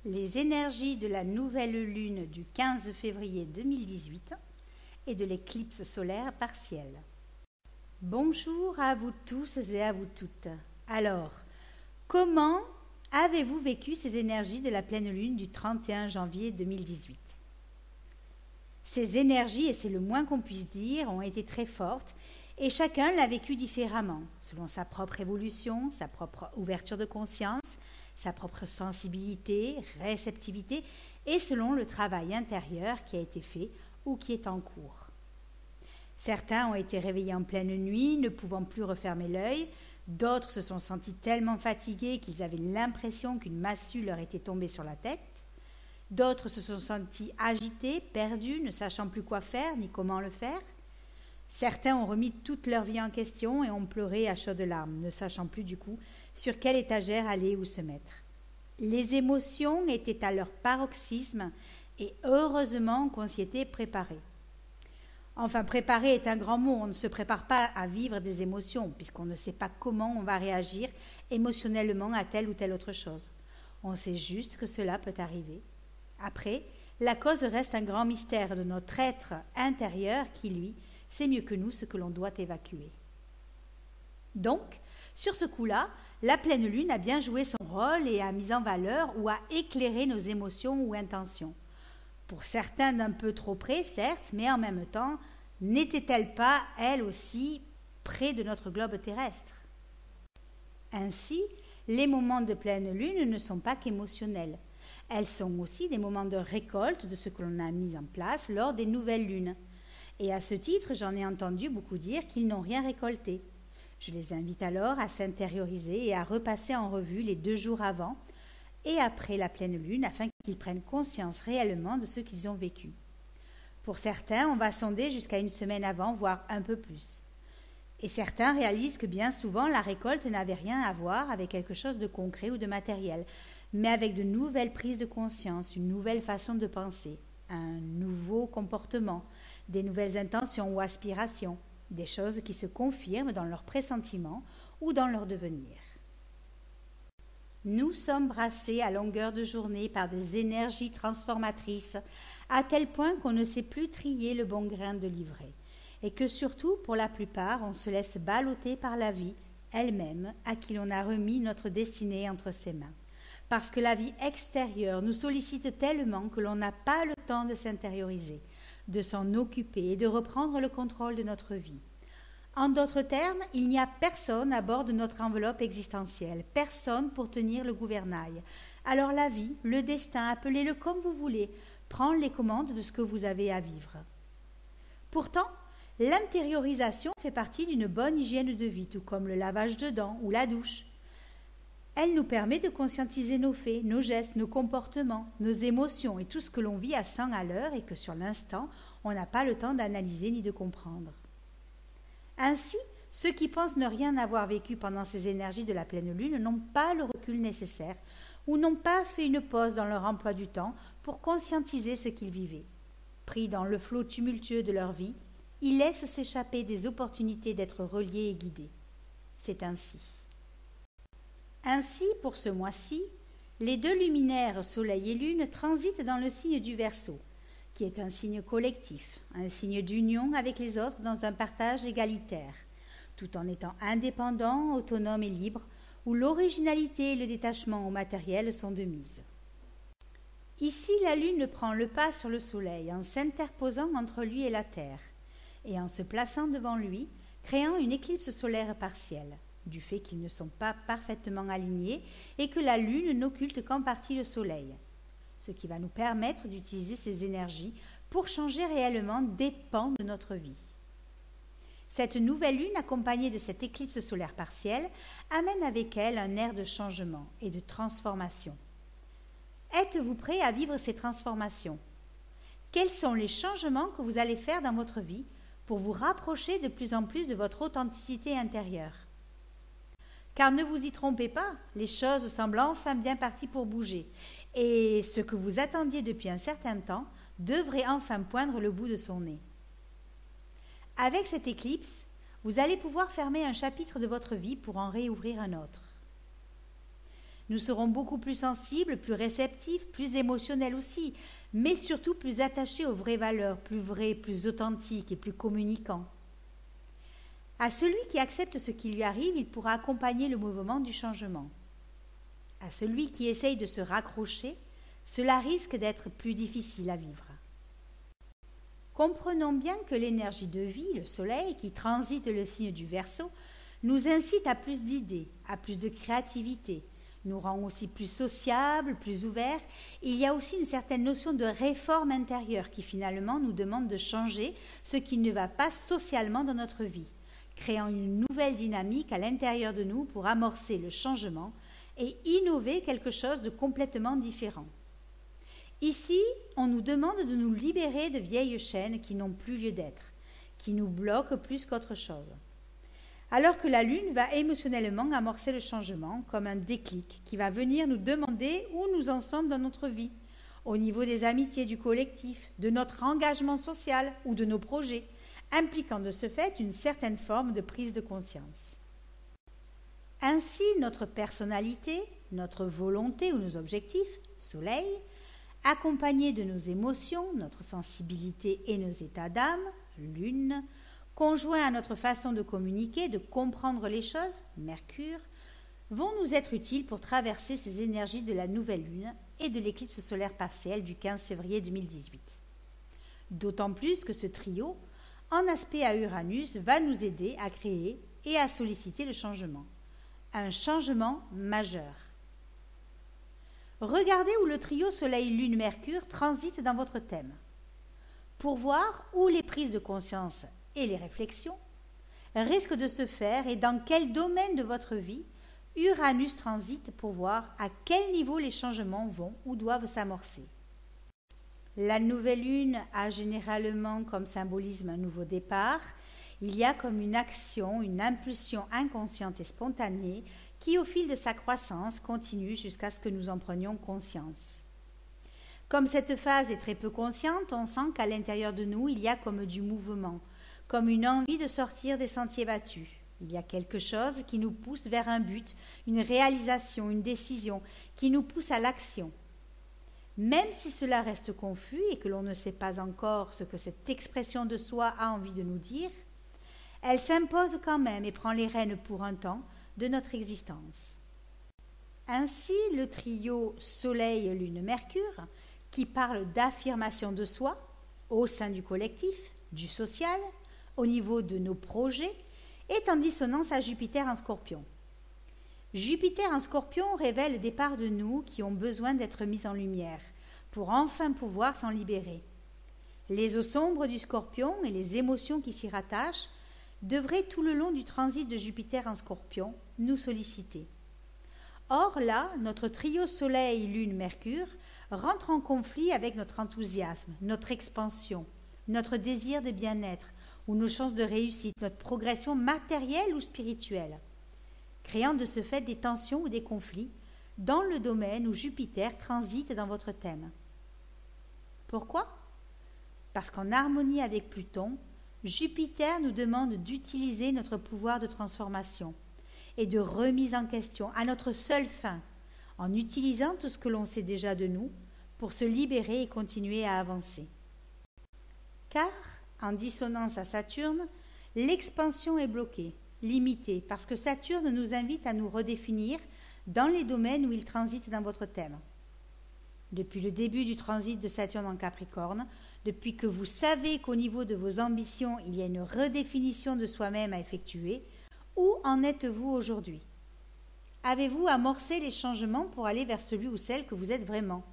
les énergies de la nouvelle lune du 15 février 2018 et de l'éclipse solaire partielle. Bonjour à vous tous et à vous toutes. Alors, comment avez-vous vécu ces énergies de la pleine lune du 31 janvier 2018 ? Ces énergies, et c'est le moins qu'on puisse dire, ont été très fortes et chacun l'a vécu différemment, selon sa propre évolution, sa propre ouverture de conscience, sa propre sensibilité, réceptivité et selon le travail intérieur qui a été fait ou qui est en cours. Certains ont été réveillés en pleine nuit, ne pouvant plus refermer l'œil. D'autres se sont sentis tellement fatigués qu'ils avaient l'impression qu'une massue leur était tombée sur la tête. D'autres se sont sentis agités, perdus, ne sachant plus quoi faire ni comment le faire. Certains ont remis toute leur vie en question et ont pleuré à chaudes larmes, ne sachant plus du coup sur quelle étagère aller ou se mettre. Les émotions étaient à leur paroxysme et heureusement qu'on s'y était préparé. Enfin, préparer est un grand mot, on ne se prépare pas à vivre des émotions puisqu'on ne sait pas comment on va réagir émotionnellement à telle ou telle autre chose. On sait juste que cela peut arriver. Après, la cause reste un grand mystère de notre être intérieur qui, lui, sait mieux que nous ce que l'on doit évacuer. Donc, sur ce coup-là, la pleine lune a bien joué son rôle et a mis en valeur ou a éclairé nos émotions ou intentions. Pour certains d'un peu trop près, certes, mais en même temps, n'était-elle pas, elle aussi, près de notre globe terrestre ? Ainsi, les moments de pleine lune ne sont pas qu'émotionnels. Elles sont aussi des moments de récolte de ce que l'on a mis en place lors des nouvelles lunes. Et à ce titre, j'en ai entendu beaucoup dire qu'ils n'ont rien récolté. Je les invite alors à s'intérioriser et à repasser en revue les 2 jours avant et après la pleine lune afin qu'ils prennent conscience réellement de ce qu'ils ont vécu. Pour certains, on va sonder jusqu'à 1 semaine avant, voire un peu plus. Et certains réalisent que bien souvent, la récolte n'avait rien à voir avec quelque chose de concret ou de matériel, mais avec de nouvelles prises de conscience, une nouvelle façon de penser, un nouveau comportement, des nouvelles intentions ou aspirations, des choses qui se confirment dans leur pressentiment ou dans leur devenir. Nous sommes brassés à longueur de journée par des énergies transformatrices, à tel point qu'on ne sait plus trier le bon grain de livret, et que surtout, pour la plupart, on se laisse balloter par la vie elle-même, à qui l'on a remis notre destinée entre ses mains. Parce que la vie extérieure nous sollicite tellement que l'on n'a pas le temps de s'intérioriser, de s'en occuper et de reprendre le contrôle de notre vie. En d'autres termes, il n'y a personne à bord de notre enveloppe existentielle, personne pour tenir le gouvernail. Alors la vie, le destin, appelez-le comme vous voulez, prend les commandes de ce que vous avez à vivre. Pourtant, l'intériorisation fait partie d'une bonne hygiène de vie, tout comme le lavage de dents ou la douche. Elle nous permet de conscientiser nos faits, nos gestes, nos comportements, nos émotions et tout ce que l'on vit à 100 à l'heure et que sur l'instant, on n'a pas le temps d'analyser ni de comprendre. Ainsi, ceux qui pensent ne rien avoir vécu pendant ces énergies de la pleine lune n'ont pas le recul nécessaire ou n'ont pas fait une pause dans leur emploi du temps pour conscientiser ce qu'ils vivaient. Pris dans le flot tumultueux de leur vie, ils laissent s'échapper des opportunités d'être reliés et guidés. C'est ainsi. Ainsi, pour ce mois-ci, les 2 luminaires, Soleil et Lune, transitent dans le signe du Verseau, qui est un signe collectif, un signe d'union avec les autres dans un partage égalitaire, tout en étant indépendant, autonome et libre, où l'originalité et le détachement au matériel sont de mise. Ici, la Lune prend le pas sur le Soleil en s'interposant entre lui et la Terre, et en se plaçant devant lui, créant une éclipse solaire partielle, du fait qu'ils ne sont pas parfaitement alignés et que la Lune n'occulte qu'en partie le Soleil, ce qui va nous permettre d'utiliser ces énergies pour changer réellement des pans de notre vie. Cette nouvelle lune, accompagnée de cette éclipse solaire partielle, amène avec elle un air de changement et de transformation. Êtes-vous prêt à vivre ces transformations ? Quels sont les changements que vous allez faire dans votre vie pour vous rapprocher de plus en plus de votre authenticité intérieure ? Car ne vous y trompez pas, les choses semblent enfin bien parties pour bouger. Et ce que vous attendiez depuis un certain temps devrait enfin poindre le bout de son nez. Avec cette éclipse, vous allez pouvoir fermer un chapitre de votre vie pour en réouvrir un autre. Nous serons beaucoup plus sensibles, plus réceptifs, plus émotionnels aussi, mais surtout plus attachés aux vraies valeurs, plus vrais, plus authentiques et plus communicants. À celui qui accepte ce qui lui arrive, il pourra accompagner le mouvement du changement. À celui qui essaye de se raccrocher, cela risque d'être plus difficile à vivre. Comprenons bien que l'énergie de vie, le soleil, qui transite le signe du Verseau, nous incite à plus d'idées, à plus de créativité, nous rend aussi plus sociables, plus ouverts. Il y a aussi une certaine notion de réforme intérieure qui finalement nous demande de changer ce qui ne va pas socialement dans notre vie, créant une nouvelle dynamique à l'intérieur de nous pour amorcer le changement et innover quelque chose de complètement différent. Ici, on nous demande de nous libérer de vieilles chaînes qui n'ont plus lieu d'être, qui nous bloquent plus qu'autre chose. Alors que la Lune va émotionnellement amorcer le changement comme un déclic qui va venir nous demander où nous en sommes dans notre vie, au niveau des amitiés du collectif, de notre engagement social ou de nos projets, impliquant de ce fait une certaine forme de prise de conscience. Ainsi, notre personnalité, notre volonté ou nos objectifs, Soleil, accompagnés de nos émotions, notre sensibilité et nos états d'âme, Lune, conjoints à notre façon de communiquer, de comprendre les choses, Mercure, vont nous être utiles pour traverser ces énergies de la nouvelle lune et de l'éclipse solaire partielle du 15 février 2018. D'autant plus que ce trio, en aspect à Uranus, va nous aider à créer et à solliciter le changement. Un changement majeur. Regardez où le trio Soleil-Lune-Mercure transite dans votre thème, pour voir où les prises de conscience et les réflexions risquent de se faire et dans quel domaine de votre vie Uranus transite pour voir à quel niveau les changements vont ou doivent s'amorcer. La nouvelle lune a généralement comme symbolisme un nouveau départ. Il y a comme une action, une impulsion inconsciente et spontanée qui, au fil de sa croissance, continue jusqu'à ce que nous en prenions conscience. Comme cette phase est très peu consciente, on sent qu'à l'intérieur de nous, il y a comme du mouvement, comme une envie de sortir des sentiers battus. Il y a quelque chose qui nous pousse vers un but, une réalisation, une décision, qui nous pousse à l'action. Même si cela reste confus et que l'on ne sait pas encore ce que cette expression de soi a envie de nous dire, elle s'impose quand même et prend les rênes pour un temps de notre existence. Ainsi, le trio Soleil-Lune-Mercure, qui parle d'affirmation de soi au sein du collectif, du social, au niveau de nos projets, est en dissonance à Jupiter en Scorpion. Jupiter en Scorpion révèle des parts de nous qui ont besoin d'être mises en lumière pour enfin pouvoir s'en libérer. Les eaux sombres du Scorpion et les émotions qui s'y rattachent devraient tout le long du transit de Jupiter en Scorpion nous solliciter. Or là, notre trio Soleil-Lune-Mercure rentre en conflit avec notre enthousiasme, notre expansion, notre désir de bien-être ou nos chances de réussite, notre progression matérielle ou spirituelle, créant de ce fait des tensions ou des conflits dans le domaine où Jupiter transite dans votre thème. Pourquoi ? Parce qu'en harmonie avec Pluton, Jupiter nous demande d'utiliser notre pouvoir de transformation et de remise en question à notre seule fin, en utilisant tout ce que l'on sait déjà de nous pour se libérer et continuer à avancer. Car, en dissonance à Saturne, l'expansion est bloquée, limitée, parce que Saturne nous invite à nous redéfinir dans les domaines où il transite dans votre thème. Depuis le début du transit de Saturne en Capricorne, depuis que vous savez qu'au niveau de vos ambitions, il y a une redéfinition de soi-même à effectuer, où en êtes-vous aujourd'hui ? Avez-vous amorcé les changements pour aller vers celui ou celle que vous êtes vraiment,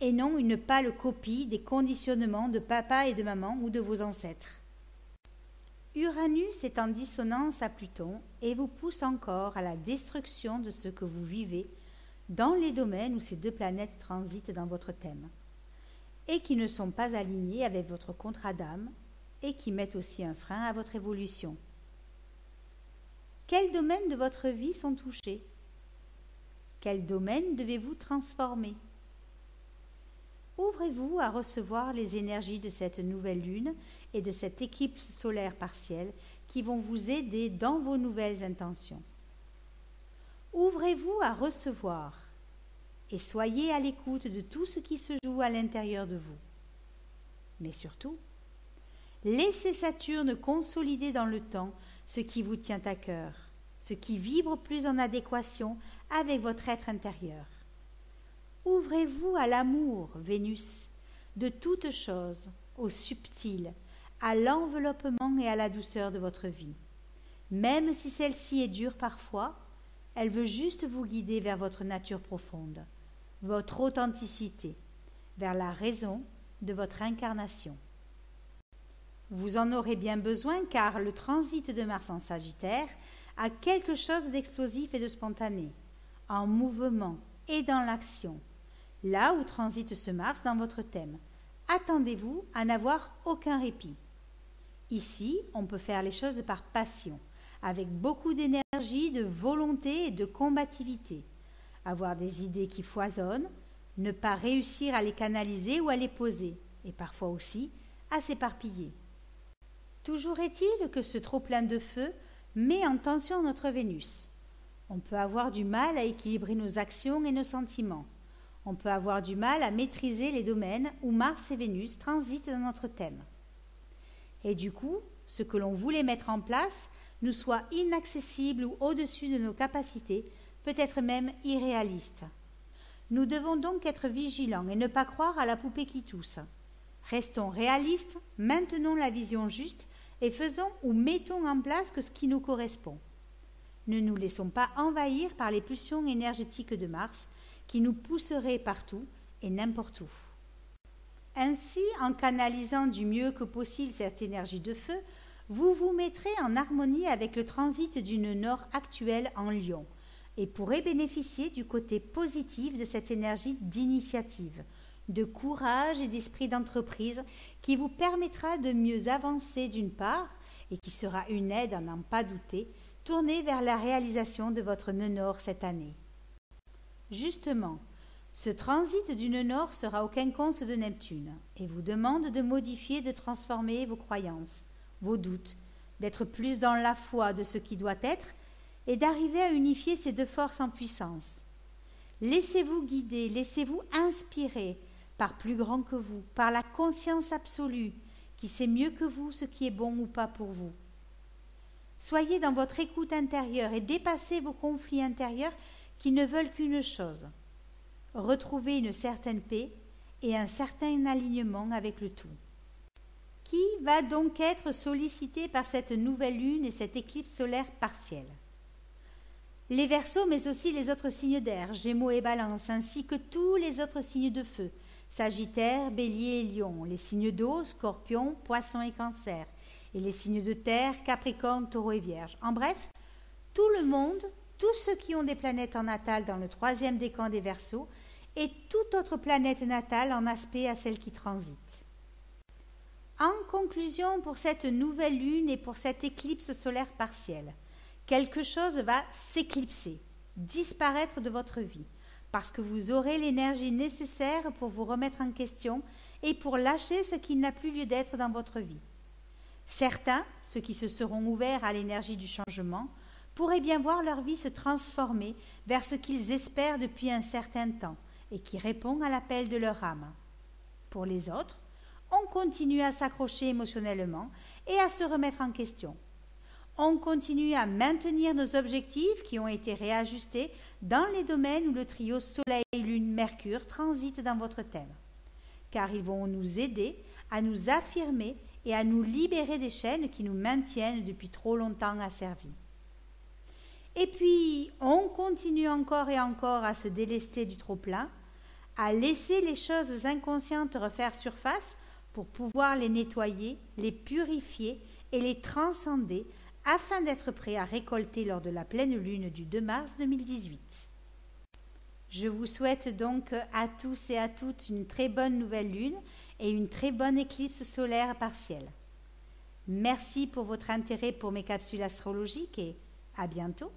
et non une pâle copie des conditionnements de papa et de maman ou de vos ancêtres ? Uranus est en dissonance à Pluton et vous pousse encore à la destruction de ce que vous vivez dans les domaines où ces deux planètes transitent dans votre thème et qui ne sont pas alignés avec votre contrat d'âme et qui mettent aussi un frein à votre évolution. Quels domaines de votre vie sont touchés ? Quels domaines devez-vous transformer ? Ouvrez-vous à recevoir les énergies de cette nouvelle lune et de cette éclipse solaire partielle qui vont vous aider dans vos nouvelles intentions. Ouvrez-vous à recevoir et soyez à l'écoute de tout ce qui se joue à l'intérieur de vous. Mais surtout, laissez Saturne consolider dans le temps ce qui vous tient à cœur, ce qui vibre plus en adéquation avec votre être intérieur. Ouvrez-vous à l'amour, Vénus, de toutes choses, au subtil, à l'enveloppement et à la douceur de votre vie. Même si celle-ci est dure parfois, elle veut juste vous guider vers votre nature profonde, votre authenticité, vers la raison de votre incarnation. Vous en aurez bien besoin car le transit de Mars en Sagittaire a quelque chose d'explosif et de spontané, en mouvement et dans l'action, là où transite ce Mars dans votre thème. Attendez-vous à n'avoir aucun répit. Ici, on peut faire les choses par passion, avec beaucoup d'énergie, de volonté et de combativité. Avoir des idées qui foisonnent, ne pas réussir à les canaliser ou à les poser, et parfois aussi à s'éparpiller. Toujours est-il que ce trop-plein de feu met en tension notre Vénus. On peut avoir du mal à équilibrer nos actions et nos sentiments. On peut avoir du mal à maîtriser les domaines où Mars et Vénus transitent dans notre thème. Et du coup, ce que l'on voulait mettre en place nous soit inaccessible ou au-dessus de nos capacités, peut-être même irréaliste. Nous devons donc être vigilants et ne pas croire à la poupée qui tousse. Restons réalistes, maintenons la vision juste et faisons ou mettons en place ce qui nous correspond. Ne nous laissons pas envahir par les pulsions énergétiques de Mars qui nous pousseraient partout et n'importe où. Ainsi, en canalisant du mieux que possible cette énergie de feu, vous vous mettrez en harmonie avec le transit d'une Nord actuelle en Lion et pourrez bénéficier du côté positif de cette énergie d'initiative, de courage et d'esprit d'entreprise qui vous permettra de mieux avancer d'une part et qui sera une aide à n'en pas douter, tournée vers la réalisation de votre nœud nord cette année. Justement, ce transit du nœud nord sera au quinconce de Neptune et vous demande de modifier, de transformer vos croyances, vos doutes, d'être plus dans la foi de ce qui doit être et d'arriver à unifier ces deux forces en puissance. Laissez-vous guider, laissez-vous inspirer par plus grand que vous, par la conscience absolue qui sait mieux que vous ce qui est bon ou pas pour vous. Soyez dans votre écoute intérieure et dépassez vos conflits intérieurs qui ne veulent qu'une chose, retrouver une certaine paix et un certain alignement avec le tout. Qui va donc être sollicité par cette nouvelle lune et cette éclipse solaire partielle? Les Verseaux, mais aussi les autres signes d'air, Gémeaux et Balance, ainsi que tous les autres signes de feu, Sagittaire, Bélier et Lion, les signes d'eau, Scorpion, Poisson et Cancer, et les signes de terre, Capricorne, Taureau et Vierge. En bref, tout le monde, tous ceux qui ont des planètes en natal dans le 3e décan des Verseaux, et toute autre planète natale en aspect à celle qui transite. En conclusion, pour cette nouvelle lune et pour cette éclipse solaire partielle, quelque chose va s'éclipser, disparaître de votre vie, parce que vous aurez l'énergie nécessaire pour vous remettre en question et pour lâcher ce qui n'a plus lieu d'être dans votre vie. Certains, ceux qui se seront ouverts à l'énergie du changement, pourraient bien voir leur vie se transformer vers ce qu'ils espèrent depuis un certain temps et qui répond à l'appel de leur âme. Pour les autres, on continue à s'accrocher émotionnellement et à se remettre en question. On continue à maintenir nos objectifs qui ont été réajustés dans les domaines où le trio Soleil-Lune-Mercure transite dans votre thème, car ils vont nous aider à nous affirmer et à nous libérer des chaînes qui nous maintiennent depuis trop longtemps asservis. Et puis, on continue encore et encore à se délester du trop-plein, à laisser les choses inconscientes refaire surface pour pouvoir les nettoyer, les purifier et les transcender afin d'être prêt à récolter lors de la pleine lune du 2 mars 2018. Je vous souhaite donc à tous et à toutes une très bonne nouvelle lune et une très bonne éclipse solaire partielle. Merci pour votre intérêt pour mes capsules astrologiques et à bientôt.